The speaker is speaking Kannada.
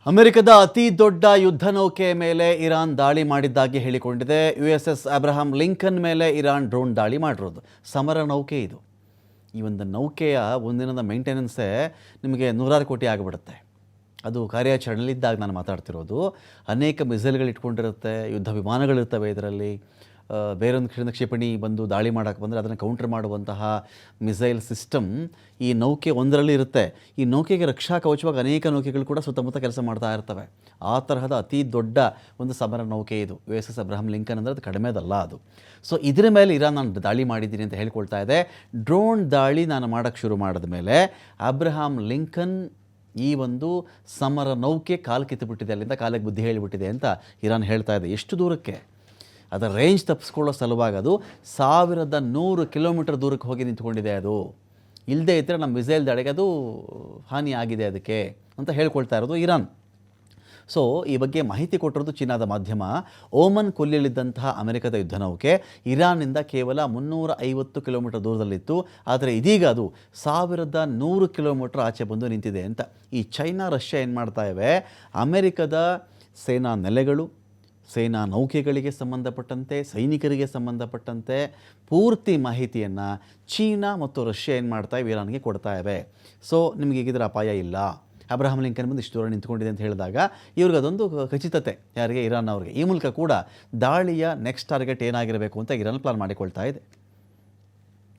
ಅಮೆರಿಕದ ಅತಿ ದೊಡ್ಡ ಯುದ್ಧ ನೌಕೆಯ ಮೇಲೆ ಇರಾನ್ ದಾಳಿ ಮಾಡಿದ್ದಾಗಿ ಹೇಳಿಕೊಂಡಿದೆ. USS ಅಬ್ರಹಾಂ ಲಿಂಕನ್ ಮೇಲೆ ಇರಾನ್ ಡ್ರೋನ್ ದಾಳಿ ಮಾಡಿರೋದು. ಸಮರ ನೌಕೆ ಇದು. ಈ ಒಂದು ನೌಕೆಯ ಒಂದಿನದ ಮೇಂಟೆನೆನ್ಸೇ ನಿಮಗೆ 100 ಕೋಟಿ ಆಗಿಬಿಡುತ್ತೆ. ಅದು ಕಾರ್ಯಾಚರಣೆಯಲ್ಲಿದ್ದಾಗ ನಾನು ಮಾತಾಡ್ತಿರೋದು. ಅನೇಕ ಮಿಸೈಲ್ಗಳು ಇಟ್ಕೊಂಡಿರುತ್ತೆ, ಯುದ್ಧ ವಿಮಾನಗಳಿರ್ತವೆ ಇದರಲ್ಲಿ. ಬೇರೊಂದು ಕಡೆಯಿಂದ ಕ್ಷಿಪಣಿ ಬಂದು ದಾಳಿ ಮಾಡೋಕ್ಕೆ ಬಂದರೆ ಅದನ್ನು ಕೌಂಟರ್ ಮಾಡುವಂತಹ ಮಿಸೈಲ್ ಸಿಸ್ಟಮ್ ಈ ನೌಕೆ ಒಂದರಲ್ಲಿ ಇರುತ್ತೆ. ಈ ನೌಕೆಗೆ ರಕ್ಷಾ ಕವಚವಾಗಿ ಅನೇಕ ನೌಕೆಗಳು ಕೂಡ ಸುತ್ತಮುತ್ತ ಕೆಲಸ ಮಾಡ್ತಾ ಇರ್ತವೆ. ಆ ತರಹದ ಅತಿ ದೊಡ್ಡ ಒಂದು ಸಮರ ನೌಕೆ ಇದು. USS ಅಬ್ರಹಾಂ ಲಿಂಕನ್ ಅಂದರೆ ಅದು ಕಡಿಮೆದಲ್ಲ ಅದು. ಸೊ ಇದರ ಮೇಲೆ ಇರಾನ್ ನಾನು ದಾಳಿ ಮಾಡಿದ್ದೀನಿ ಅಂತ ಹೇಳ್ಕೊಳ್ತಾ ಇದೆ. ಡ್ರೋನ್ ದಾಳಿ ನಾನು ಮಾಡೋಕ್ಕೆ ಶುರು ಮಾಡಿದ ಮೇಲೆ ಅಬ್ರಹಾಂ ಲಿಂಕನ್ ಈ ಒಂದು ಸಮರ ನೌಕೆ ಕಾಲು ಕಿತ್ತುಬಿಟ್ಟಿದೆ, ಅಲ್ಲಿಂದ ಕಾಲಿಗೆ ಬುದ್ಧಿ ಹೇಳಿಬಿಟ್ಟಿದೆ ಅಂತ ಇರಾನ್ ಹೇಳ್ತಾ ಇದೆ. ಎಷ್ಟು ದೂರಕ್ಕೆ? ಅದರ ರೇಂಜ್ ತಪ್ಪಿಸ್ಕೊಳ್ಳೋ ಸಲುವಾಗಿ ಅದು 1100 ಕಿಲೋಮೀಟರ್ ದೂರಕ್ಕೆ ಹೋಗಿ ನಿಂತ್ಕೊಂಡಿದೆ. ಅದು ಇಲ್ಲದೇ ಇದ್ದರೆ ನಮ್ಮ ಮಿಸೈಲ್ ದಾಳಿಗೆ ಅದು ಹಾನಿ ಆಗಿದೆ ಅದಕ್ಕೆ ಅಂತ ಹೇಳ್ಕೊಳ್ತಾ ಇರೋದು ಇರಾನ್. ಸೊ ಈ ಬಗ್ಗೆ ಮಾಹಿತಿ ಕೊಟ್ಟಿರೋದು ಚೀನಾದ ಮಾಧ್ಯಮ. ಓಮನ್ ಕೊಲ್ಲಿಯಲ್ಲಿದ್ದಂತಹ ಅಮೆರಿಕದ ಯುದ್ಧ ನೌಕೆ ಇರಾನ್ನಿಂದ ಕೇವಲ 350 ಕಿಲೋಮೀಟರ್ ದೂರದಲ್ಲಿತ್ತು. ಆದರೆ ಇದೀಗ ಅದು 1100 ಕಿಲೋಮೀಟರ್ ಆಚೆ ಬಂದು ನಿಂತಿದೆ ಅಂತ. ಈ ಚೈನಾ ರಷ್ಯಾ ಏನು ಮಾಡ್ತಾ ಇವೆ, ಅಮೆರಿಕದ ಸೇನಾ ನೆಲೆಗಳು, ಸೇನಾ ನೌಕೆಗಳಿಗೆ ಸಂಬಂಧಪಟ್ಟಂತೆ, ಸೈನಿಕರಿಗೆ ಸಂಬಂಧಪಟ್ಟಂತೆ ಪೂರ್ತಿ ಮಾಹಿತಿಯನ್ನು ಚೀನಾ ಮತ್ತು ರಷ್ಯಾ ಏನು ಮಾಡ್ತಾ ಇವೆ, ಇರಾನ್ಗೆ ಕೊಡ್ತಾ ಇವೆ. ಸೊ ನಿಮಗೆ ಇದರ ಅಪಾಯ ಇಲ್ಲ, ಅಬ್ರಹಾಂ ಲಿಂಕನ್ ಬಂದು ಇಷ್ಟು ದೂರ ನಿಂತ್ಕೊಂಡಿದೆ ಅಂತ ಹೇಳಿದಾಗ ಇವ್ರಿಗೆ ಅದೊಂದು ಖಚಿತತೆ, ಯಾರಿಗೆ? ಇರಾನ್ ಅವ್ರಿಗೆ. ಈ ಮೂಲಕ ಕೂಡ ದಾಳಿಯ ನೆಕ್ಸ್ಟ್ ಟಾರ್ಗೆಟ್ ಏನಾಗಿರಬೇಕು ಅಂತ ಇರಾನ್ ಪ್ಲಾನ್ ಮಾಡಿಕೊಳ್ತಾ ಇದೆ.